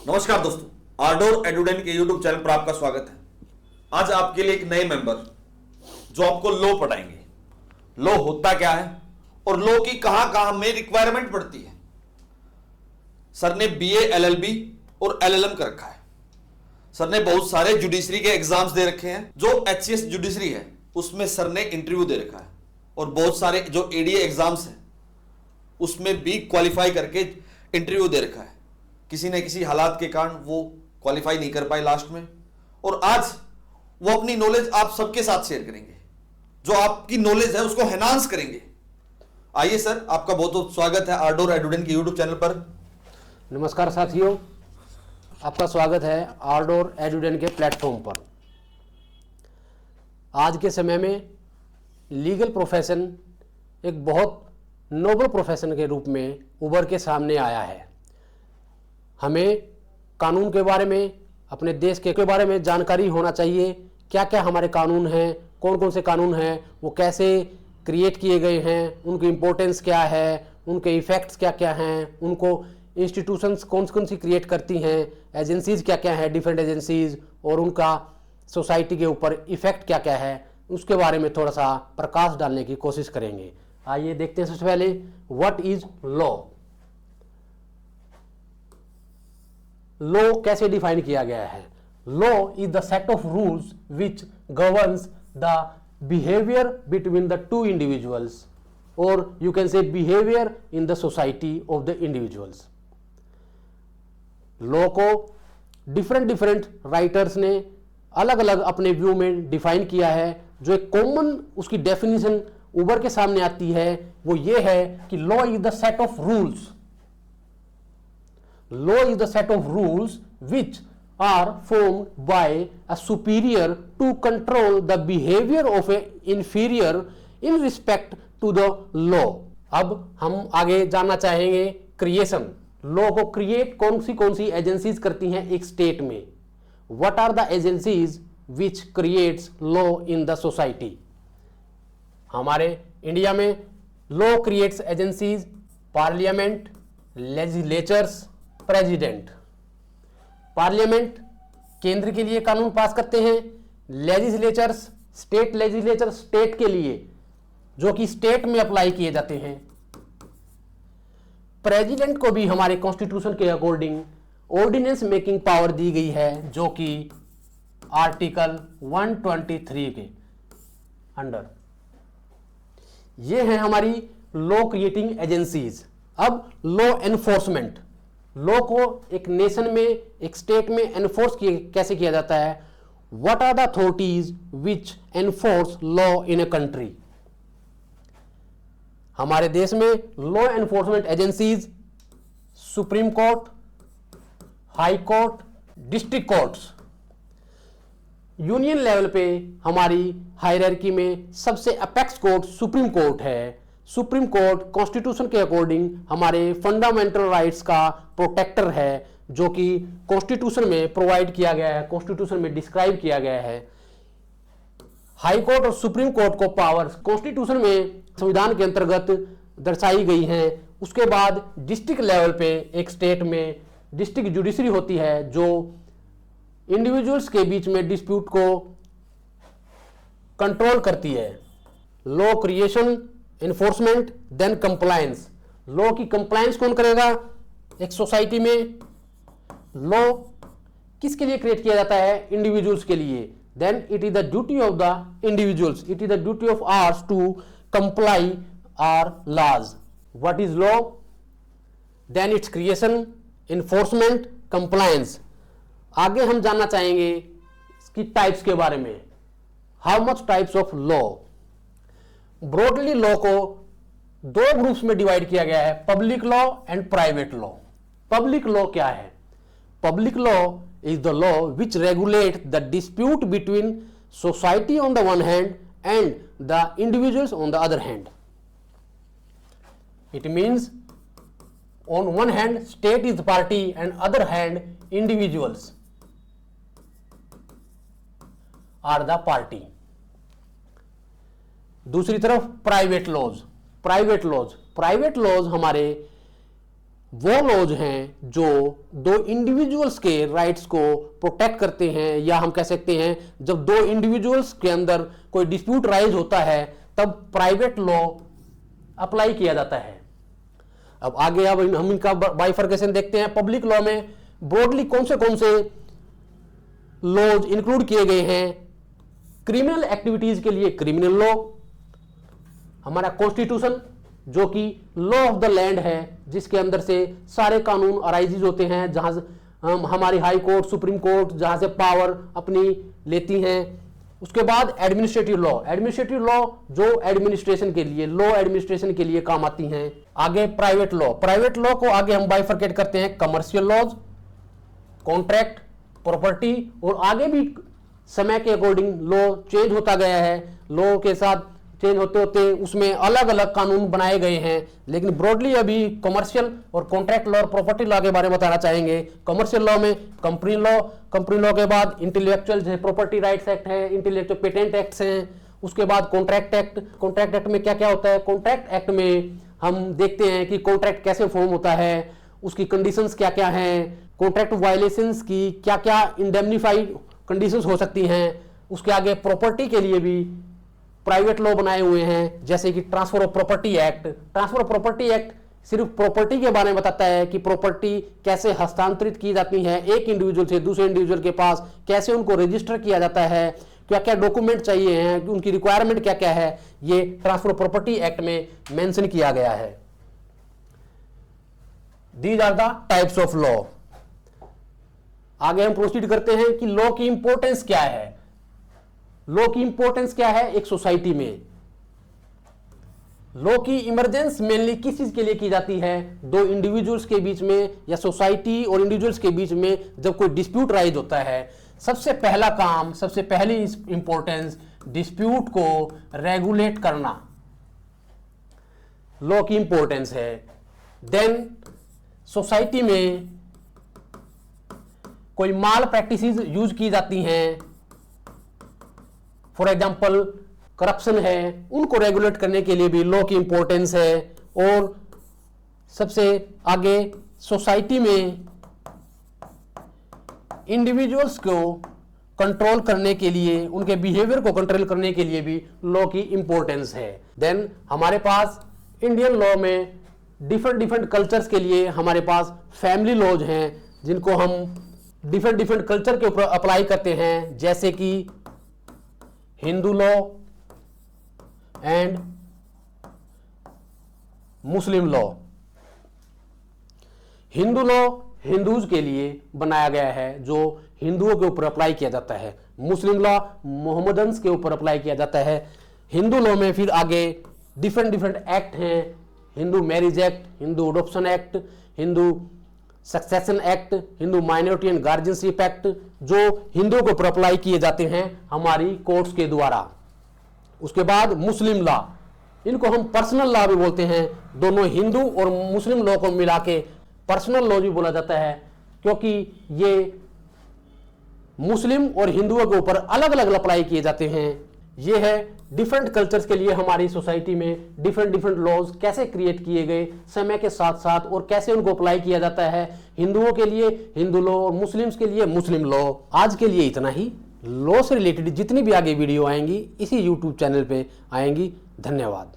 नमस्कार दोस्तों, आर्डोर एडुडेन के यूट्यूब चैनल पर आपका स्वागत है। आज आपके लिए एक नए मेंबर जो आपको लॉ पढ़ाएंगे। लॉ होता क्या है और लॉ की कहां कहां में रिक्वायरमेंट पड़ती है। सर ने बीए एलएलबी और एलएलएम कर रखा है। सर ने बहुत सारे जुडिशरी के एग्जाम्स दे रखे हैं। जो एचसीएस जुडिशरी है उसमें सर ने इंटरव्यू दे रखा है और बहुत सारे जो एडीए एग्जाम्स हैं उसमें भी क्वालिफाई करके इंटरव्यू दे रखा है। किसी न किसी हालात के कारण वो क्वालिफाई नहीं कर पाए लास्ट में, और आज वो अपनी नॉलेज आप सबके साथ शेयर करेंगे। जो आपकी नॉलेज है उसको एनहांस करेंगे। आइए सर, आपका बहुत बहुत स्वागत है आर्डोर एडुडेन के यूट्यूब चैनल पर। नमस्कार साथियों, आपका स्वागत है आर्डोर एडुडेन के प्लेटफॉर्म पर। आज के समय में लीगल प्रोफेशन एक बहुत नोबल प्रोफेशन के रूप में उभर के सामने आया है। हमें कानून के बारे में, अपने देश के बारे में जानकारी होना चाहिए। क्या क्या हमारे कानून हैं, कौन कौन से कानून हैं, वो कैसे क्रिएट किए गए हैं, उनकी इम्पोर्टेंस क्या है, उनके इफ़ेक्ट्स क्या क्या हैं, उनको इंस्टीट्यूशंस कौन कौन सी क्रिएट करती हैं, एजेंसीज़ क्या क्या हैं, डिफरेंट एजेंसीज़, और उनका सोसाइटी के ऊपर इफ़ेक्ट क्या क्या है, उसके बारे में थोड़ा सा प्रकाश डालने की कोशिश करेंगे। आइए देखते हैं सबसे पहले व्हाट इज लॉ। लॉ कैसे डिफाइन किया गया है। Law is the set of rules which governs the behaviour between the two individuals, और you can say behaviour in the society of the individuals. Law को डिफरेंट राइटर्स ने अलग अलग अपने व्यू में डिफाइन किया है। जो एक कॉमन उसकी डेफिनेशन उभर के सामने आती है वो ये है कि law is the set of rules. Law is the set of rules which are formed by a superior to control the behaviour of a inferior in respect to the law. अब हम आगे जानना चाहेंगे क्रिएशन। लॉ को create कौन सी agencies करती हैं एक स्टेट में। What are the agencies which creates law in the society. हमारे इंडिया में law creates agencies parliament, legislatures, president. Parliament केंद्र के लिए कानून पास करते हैं, लेजिस्लेचर्स स्टेट लेजिस्लेचर स्टेट के लिए जो कि स्टेट में अप्लाई किए जाते हैं। प्रेसिडेंट को भी हमारे कॉन्स्टिट्यूशन के अकॉर्डिंग ऑर्डिनेंस मेकिंग पावर दी गई है, जो कि आर्टिकल 123 के अंडर। ये है हमारी लॉ क्रिएटिंग एजेंसीज। अब लॉ एनफोर्समेंट। लॉ को एक नेशन में, एक स्टेट में एनफोर्स कैसे किया जाता है। What are the authorities which enforce law in a country. हमारे देश में law enforcement agencies supreme court, high court, district courts. Union level पे हमारी हायरार्की में सबसे अपेक्स कोर्ट सुप्रीम कोर्ट है। सुप्रीम कोर्ट कॉन्स्टिट्यूशन के अकॉर्डिंग हमारे फंडामेंटल राइट्स का प्रोटेक्टर है, जो कि कॉन्स्टिट्यूशन में प्रोवाइड किया गया है, कॉन्स्टिट्यूशन में डिस्क्राइब किया गया है। हाई कोर्ट और सुप्रीम कोर्ट को पावर्स कॉन्स्टिट्यूशन में संविधान के अंतर्गत दर्शाई गई हैं। उसके बाद डिस्ट्रिक्ट लेवल पे एक स्टेट में डिस्ट्रिक्ट जुडिशरी होती है, जो इंडिविजुअल्स के बीच में डिस्प्यूट को कंट्रोल करती है। Law creation, enforcement, then compliance. Law की कंप्लायंस कौन करेगा एक सोसाइटी में। लॉ किसके लिए क्रिएट किया जाता है, इंडिविजुअल्स के लिए। Then it is the duty of the individuals, it is the duty of ours to comply our laws. What is law, then its creation, enforcement, compliance. आगे हम जानना चाहेंगे इसकी टाइप्स के बारे में। How much types of law. Broadly law को दो ग्रुप्स में डिवाइड किया गया है, public law and private law. Public law क्या है। Public law is the law which regulate the dispute between society on the one hand and the individuals on the other hand. It means on one hand state is the party and other hand individuals are the party. दूसरी तरफ private laws. Private laws हमारे वो laws हैं जो दो individuals के rights को protect करते हैं, या हम कह सकते हैं जब दो इंडिविजुअल्स के अंदर कोई डिस्प्यूट राइज होता है तब प्राइवेट लॉ अप्लाई किया जाता है। अब आगे अब हम इनका बाइफर्केशन देखते हैं। पब्लिक लॉ में ब्रॉडली कौन से लॉज इंक्लूड किए गए हैं? क्रिमिनल एक्टिविटीज के लिए क्रिमिनल लॉ, हमारा कॉन्स्टिट्यूशन जो कि लॉ ऑफ द लैंड है, जिसके अंदर से सारे कानून अराइजेज होते हैं, जहां से हमारी हाई कोर्ट, सुप्रीम कोर्ट जहां से पावर अपनी लेती हैं। उसके बाद एडमिनिस्ट्रेटिव लॉ, एडमिनिस्ट्रेटिव लॉ जो एडमिनिस्ट्रेशन के लिए, लॉ एडमिनिस्ट्रेशन के लिए काम आती हैं। आगे प्राइवेट लॉ, प्राइवेट लॉ को आगे हम बाइफरकेट करते हैं कमर्शियल लॉज, कॉन्ट्रैक्ट, प्रॉपर्टी, और आगे भी समय के अकॉर्डिंग लॉ चेंज होता गया है। लॉ के साथ चेंज होते होते उसमें अलग अलग कानून बनाए गए हैं, लेकिन ब्रॉडली अभी कमर्शियल और कॉन्ट्रैक्ट लॉ और प्रॉपर्टी लॉ के बारे में बताना चाहेंगे। कमर्शियल लॉ में कंपनी लॉ, कंपनी लॉ के बाद इंटेलेक्चुअल जैसे प्रॉपर्टी राइट्स एक्ट है, इंटेलेक्चुअल पेटेंट एक्ट्स हैं, उसके बाद कॉन्ट्रैक्ट एक्ट। कॉन्ट्रैक्ट एक्ट में क्या क्या होता है? कॉन्ट्रैक्ट एक्ट में हम देखते हैं कि कॉन्ट्रैक्ट कैसे फॉर्म होता है, उसकी कंडीशंस क्या क्या हैं, कॉन्ट्रैक्ट वायलेशंस की क्या क्या इंडेमनीफाइड कंडीशंस हो सकती हैं। उसके आगे प्रॉपर्टी के लिए भी प्राइवेट लॉ बनाए हुए हैं, जैसे कि transfer of property act. Transfer of property act सिर्फ प्रॉपर्टी के बारे में बताता है कि प्रॉपर्टी कैसे हस्तांतरित की जाती है एक इंडिविजुअल से दूसरे इंडिविजुअल के पास, कैसे उनको रजिस्टर किया जाता है, क्या क्या डॉक्यूमेंट चाहिए हैं, उनकी रिक्वायरमेंट क्या क्या है, ये ट्रांसफर ऑफ प्रॉपर्टी एक्ट में मेंशन किया गया है। These are the types of law. आगे हम प्रोसीड करते हैं कि लॉ की इंपॉर्टेंस क्या है। लॉ की इंपॉर्टेंस क्या है एक सोसाइटी में? लॉ की इमरजेंस मेनली किस चीज के लिए की जाती है? दो इंडिविजुअल्स के बीच में या सोसाइटी और इंडिविजुअल्स के बीच में जब कोई डिस्प्यूट राइज होता है, सबसे पहला काम, सबसे पहली इंपॉर्टेंस डिस्प्यूट को रेगुलेट करना लॉ की इंपॉर्टेंस है। देन सोसाइटी में कोई माल प्रैक्टिसेस यूज की जाती हैं, फॉर एग्जाम्पल करप्शन है, उनको रेगुलेट करने के लिए भी लॉ की इंपॉर्टेंस है। और सबसे आगे सोसाइटी में इंडिविजुअल्स को कंट्रोल करने के लिए, उनके बिहेवियर को कंट्रोल करने के लिए भी लॉ की इंपॉर्टेंस है। देन हमारे पास इंडियन लॉ में डिफरेंट कल्चर्स के लिए हमारे पास फैमिली लॉज हैं, जिनको हम डिफरेंट कल्चर के ऊपर अप्लाई करते हैं, जैसे कि Hindu law and Muslim law. Hindu law Hindus के लिए बनाया गया है, जो हिंदुओं के ऊपर अप्लाई किया जाता है। मुस्लिम लॉ मोहम्मदन्स के ऊपर अप्लाई किया जाता है। हिंदू लॉ में फिर आगे डिफरेंट एक्ट हैं, Hindu marriage act, Hindu adoption act, Hindu succession act, Hindu minority and guardianship act, जो हिंदुओं के ऊपर अप्लाई किए जाते हैं हमारी कोर्ट्स के द्वारा। उसके बाद मुस्लिम लॉ, इनको हम पर्सनल लॉ भी बोलते हैं। दोनों हिंदू और मुस्लिम लॉ को मिला के पर्सनल लॉ भी बोला जाता है, क्योंकि ये मुस्लिम और हिंदुओं के ऊपर अलग अलग अप्लाई किए जाते हैं। ये है डिफरेंट कल्चर्स के लिए हमारी सोसाइटी में डिफरेंट लॉज कैसे क्रिएट किए गए समय के साथ साथ, और कैसे उनको अप्लाई किया जाता है। हिंदुओं के लिए हिंदू लॉ और मुस्लिम्स के लिए मुस्लिम लॉ। आज के लिए इतना ही। लॉ से रिलेटेड जितनी भी आगे वीडियो आएंगी इसी यूट्यूब चैनल पे आएंगी। धन्यवाद।